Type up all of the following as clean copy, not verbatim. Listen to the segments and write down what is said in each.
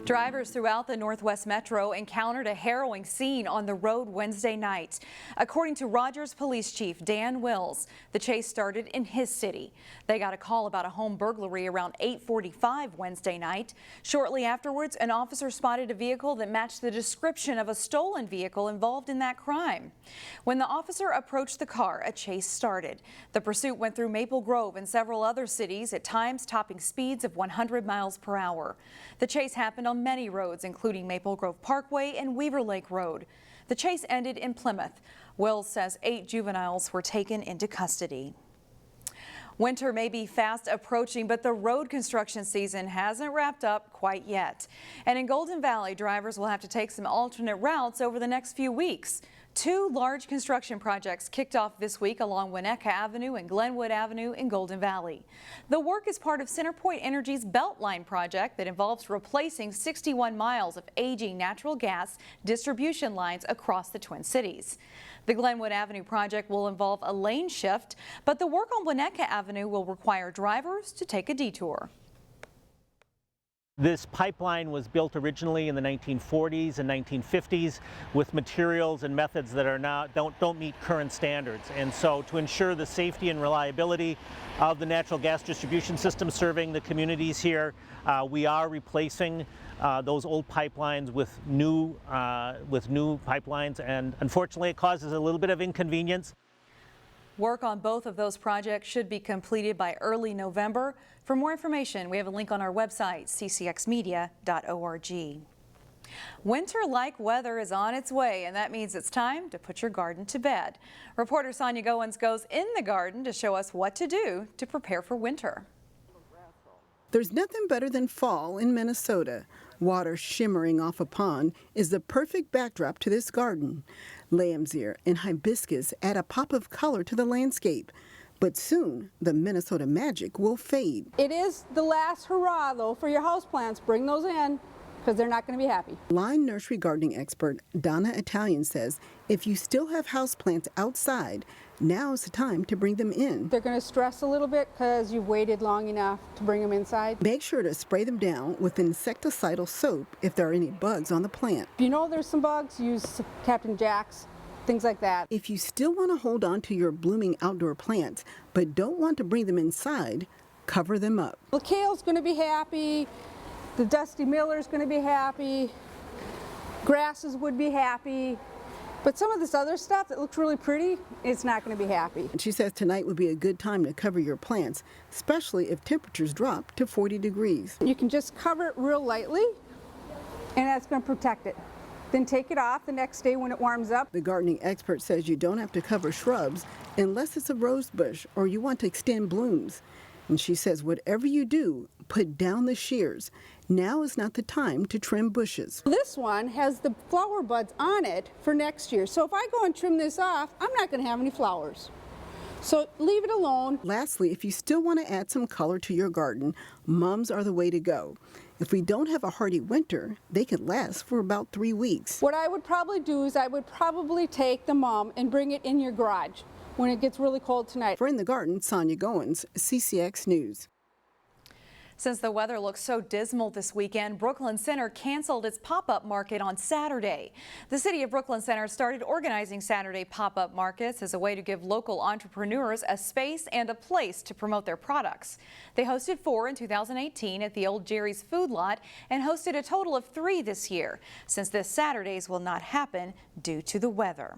Drivers throughout the Northwest Metro encountered a harrowing scene on the road Wednesday night. According to Rogers Police Chief Dan Wills, the chase started in his city. They got a call about a home burglary around 8:45 Wednesday night. Shortly afterwards, an officer spotted a vehicle that matched the description of a stolen vehicle involved in that crime. When the officer approached the car, a chase started. The pursuit went through Maple Grove and several other cities, at times topping speeds of 100 miles per hour. The chase happened on many roads, including Maple Grove Parkway and Weaver Lake Road. The chase ended in Plymouth. Wills says 8 juveniles were taken into custody. Winter may be fast approaching, but the road construction season hasn't wrapped up quite yet. And in Golden Valley, drivers will have to take some alternate routes over the next few weeks. 2 large construction projects kicked off this week along Winnetka Avenue and Glenwood Avenue in Golden Valley. The work is part of CenterPoint Energy's Beltline project that involves replacing 61 miles of aging natural gas distribution lines across the Twin Cities. The Glenwood Avenue project will involve a lane shift, but the work on Winnetka Avenue will require drivers to take a detour. This pipeline was built originally in the 1940s and 1950s with materials and methods that are now don't meet current standards. And so to ensure the safety and reliability of the natural gas distribution system serving the communities here, we are replacing those old pipelines with new pipelines, and unfortunately it causes a little bit of inconvenience. Work on both of those projects should be completed by early November. For more information, we have a link on our website, ccxmedia.org. Winter-like weather is on its way, and that means it's time to put your garden to bed. Reporter Sonia Goins goes in the garden to show us what to do to prepare for winter. There's nothing better than fall in Minnesota. Water shimmering off a pond is the perfect backdrop to this garden. Lamb's ear and hibiscus add a pop of color to the landscape. But soon, the Minnesota magic will fade. It is the last hurrah, though, for your houseplants. Bring those in, because they're not going to be happy. Line nursery gardening expert Donna Italian says if you still have houseplants outside, now is the time to bring them in. They're going to stress a little bit because you've waited long enough to bring them inside. Make sure to spray them down with insecticidal soap if there are any bugs on the plant. If you know there's some bugs, use Captain Jack's, things like that. If you still want to hold on to your blooming outdoor plants but don't want to bring them inside, cover them up. The kale's going to be happy. The Dusty Miller's going to be happy. Grasses would be happy. But some of this other stuff that looks really pretty, it's not going to be happy. She says tonight would be a good time to cover your plants, especially if temperatures drop to 40 degrees. You can just cover it real lightly, and that's going to protect it. Then take it off the next day when it warms up. The gardening expert says you don't have to cover shrubs unless it's a rose bush or you want to extend blooms. And she says whatever you do, put down the shears. Now is not the time to trim bushes. This one has the flower buds on it for next year. So if I go and trim this off, I'm not going to have any flowers. So leave it alone. Lastly, if you still want to add some color to your garden, mums are the way to go. If we don't have a hardy winter, they could last for about 3 weeks. What I would probably do is I would probably take the mum and bring it in your garage when it gets really cold tonight. For In the Garden, Sonia Goins, CCX News. Since the weather looks so dismal this weekend, Brooklyn Center canceled its pop-up market on Saturday. The city of Brooklyn Center started organizing Saturday pop-up markets as a way to give local entrepreneurs a space and a place to promote their products. They hosted 4 in 2018 at the old Jerry's Food Lot and hosted a total of 3 this year, since this Saturdays will not happen due to the weather.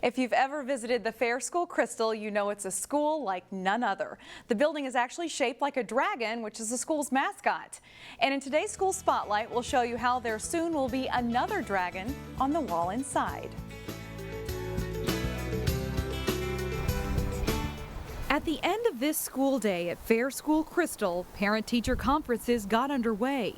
If you've ever visited the Fair School Crystal, you know it's a school like none other. The building is actually shaped like a dragon, which is the school's mascot. And in today's School Spotlight, we'll show you how there soon will be another dragon on the wall inside. At the end of this school day at Fair School Crystal, parent-teacher conferences got underway.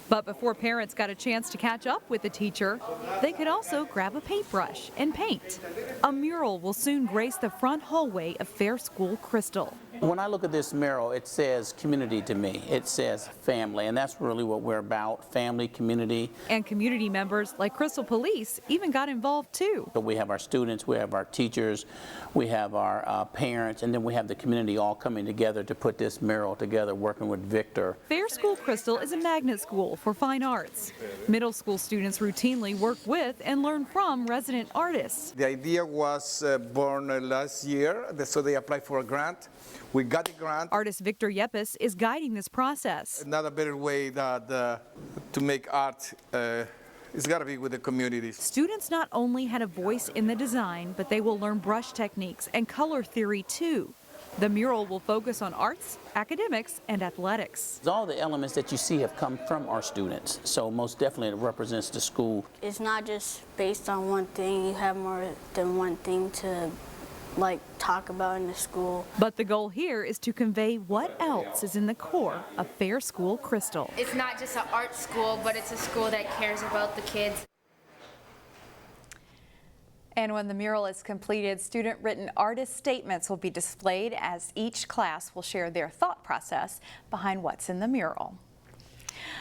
But before parents got a chance to catch up with the teacher, they could also grab a paintbrush and paint. A mural will soon grace the front hallway of Fair School Crystal. When I look at this mural, it says community to me. It says family, and that's really what we're about, family, community. And community members like Crystal Police even got involved too. So we have our students, we have our teachers, we have our parents, and then we have the community all coming together to put this mural together, working with Victor. Fair School Crystal is a magnet school for fine arts. Middle school students routinely work with and learn from resident artists. The idea was born last year, so they applied for a grant. We got the grant. Artist Victor Yepes is guiding this process. Another better way that to make art, it's got to be with the community. Students not only had a voice in the design, but they will learn brush techniques and color theory too. The mural will focus on arts, academics, and athletics. All the elements that you see have come from our students, so most definitely it represents the school. It's not just based on one thing, you have more than one thing to talk about in the school. But the goal here is to convey what else is in the core of Fair School Crystal. It's not just an art school, but it's a school that cares about the kids. And when the mural is completed, student-written artist statements will be displayed as each class will share their thought process behind what's in the mural.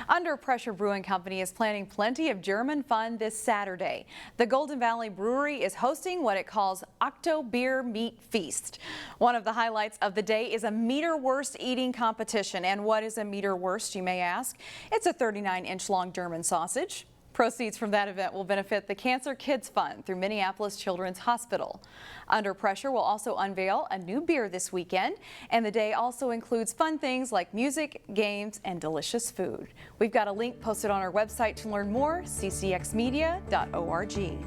Under Pressure Brewing Company is planning plenty of German fun this Saturday. The Golden Valley Brewery is hosting what it calls OktoBeerMeatFest. One of the highlights of the day is a meter-wurst eating competition. And what is a meter-wurst, you may ask? It's a 39-inch long German sausage. Proceeds from that event will benefit the Cancer Kids Fund through Minneapolis Children's Hospital. Under Pressure will also unveil a new beer this weekend, and the day also includes fun things like music, games, and delicious food. We've got a link posted on our website to learn more, ccxmedia.org.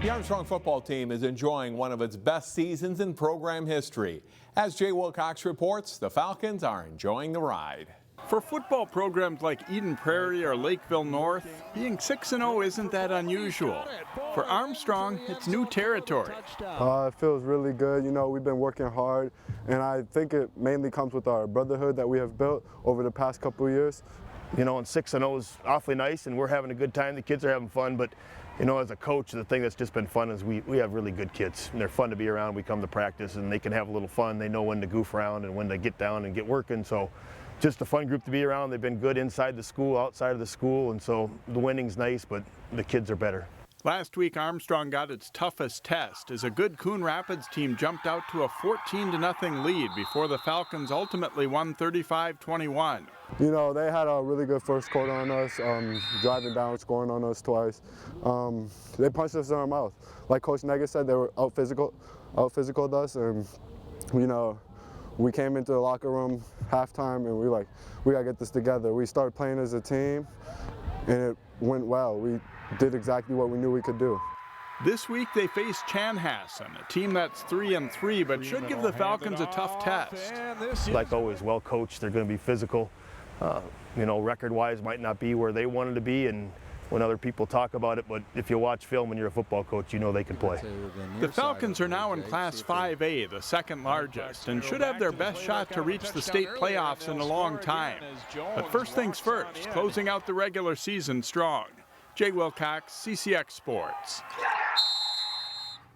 The Armstrong football team is enjoying one of its best seasons in program history. As Jay Wilcox reports, the Falcons are enjoying the ride. For football programs like Eden Prairie or Lakeville North, being 6-0 isn't that unusual. For Armstrong, it's new territory. It feels really good. You know, we've been working hard, and I think it mainly comes with our brotherhood that we have built over the past couple of years. You know, and 6-0 is awfully nice, and we're having a good time. The kids are having fun, but you know, as a coach, the thing that's just been fun is we have really good kids, and they're fun to be around. We come to practice, and they can have a little fun. They know when to goof around and when to get down and get working. So just a fun group to be around. They've been good inside the school, outside of the school, and so the winning's nice, but the kids are better. Last week, Armstrong got its toughest test as a good Coon Rapids team jumped out to a 14-0 lead before the Falcons ultimately won 35-21. You know, they had a really good first quarter on us, driving down, scoring on us twice. They punched us in our mouth. Like Coach Nega said, they were out physicaled us, and you know, we came into the locker room halftime and we gotta get this together. We started playing as a team, and it went well. We did exactly what we knew we could do. This week they face Hansen, a team that's 3-3, but should give the Falcons a tough test. Like always, well coached. They're going to be physical. You know, record-wise might not be where they wanted to be, and when other people talk about it, but if you watch film and you're a football coach, you know they can play. The Falcons are now in Class 5A, the second largest, and should have their best shot to reach the state playoffs in a long time. But first things first, closing out the regular season strong. Jay Wilcox, CCX Sports.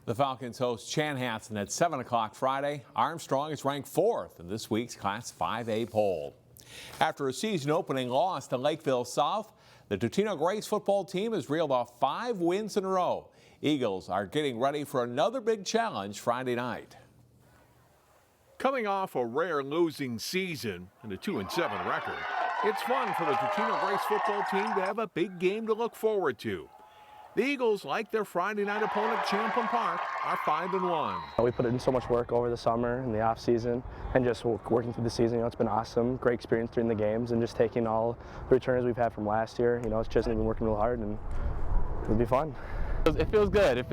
The Falcons host Hansen at 7 o'clock Friday. Armstrong is ranked 4th in this week's Class 5A poll. After a season opening loss to Lakeville South, the Totino-Grace football team has reeled off 5 wins in a row. Eagles are getting ready for another big challenge Friday night. Coming off a rare losing season and a 2-7 record, it's fun for the Totino-Grace football team to have a big game to look forward to. The Eagles, like their Friday night opponent Champlin Park, are 5-1. We put in so much work over the summer and the off season, and just working through the season. You know, it's been awesome, great experience during the games, and just taking all the returns we've had from last year. You know, it's just been working real hard, and it'll be fun. It feels good,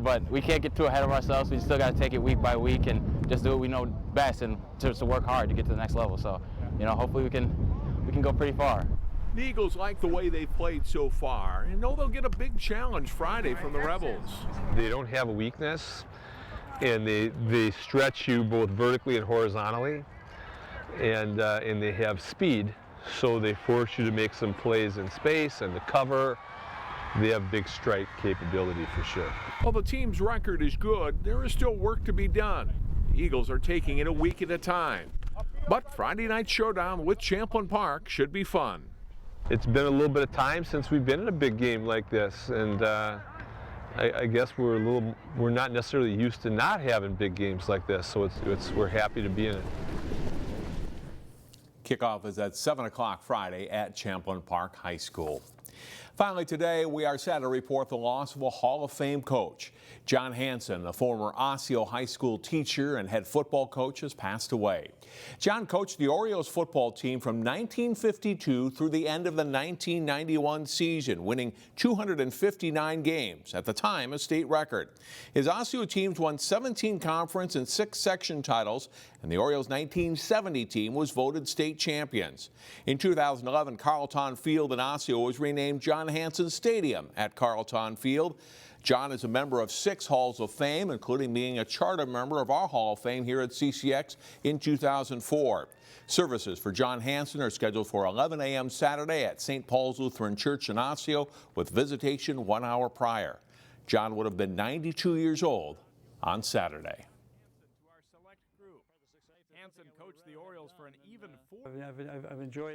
but we can't get too ahead of ourselves. We still got to take it week by week and just do what we know best, and just to work hard to get to the next level. So, you know, hopefully we can go pretty far. The Eagles like the way they've played so far and know they'll get a big challenge Friday from the Rebels. They don't have a weakness, and they stretch you both vertically and horizontally. and they have speed, so they force you to make some plays in space and to cover. They have big strike capability for sure. While the team's record is good, there is still work to be done. The Eagles are taking it a week at a time. But Friday night showdown with Champlin Park should be fun. It's been a little bit of time since we've been in a big game like this, and I guess we're not necessarily used to not having big games like this, so we're happy to be in it. Kickoff is at 7 o'clock Friday at Champlin Park High School. Finally today, we are sad to report the loss of a Hall of Fame coach. John Hansen, a former Osseo High School teacher and head football coach, has passed away. John coached the Orioles football team from 1952 through the end of the 1991 season, winning 259 games, at the time a state record. His Osseo teams won 17 conference and 6 section titles, and the Orioles' 1970 team was voted state champions. In 2011, Carlton Field in Osseo was renamed John Hansen Stadium at Carlton Field. John is a member of 6 Halls of Fame, including being a charter member of our Hall of Fame here at CCX in 2004. Services for John Hansen are scheduled for 11 a.m. Saturday at St. Paul's Lutheran Church in Osseo, with visitation 1 hour prior. John would have been 92 years old on Saturday. Hansen coached the Orioles for an even 4. I've enjoyed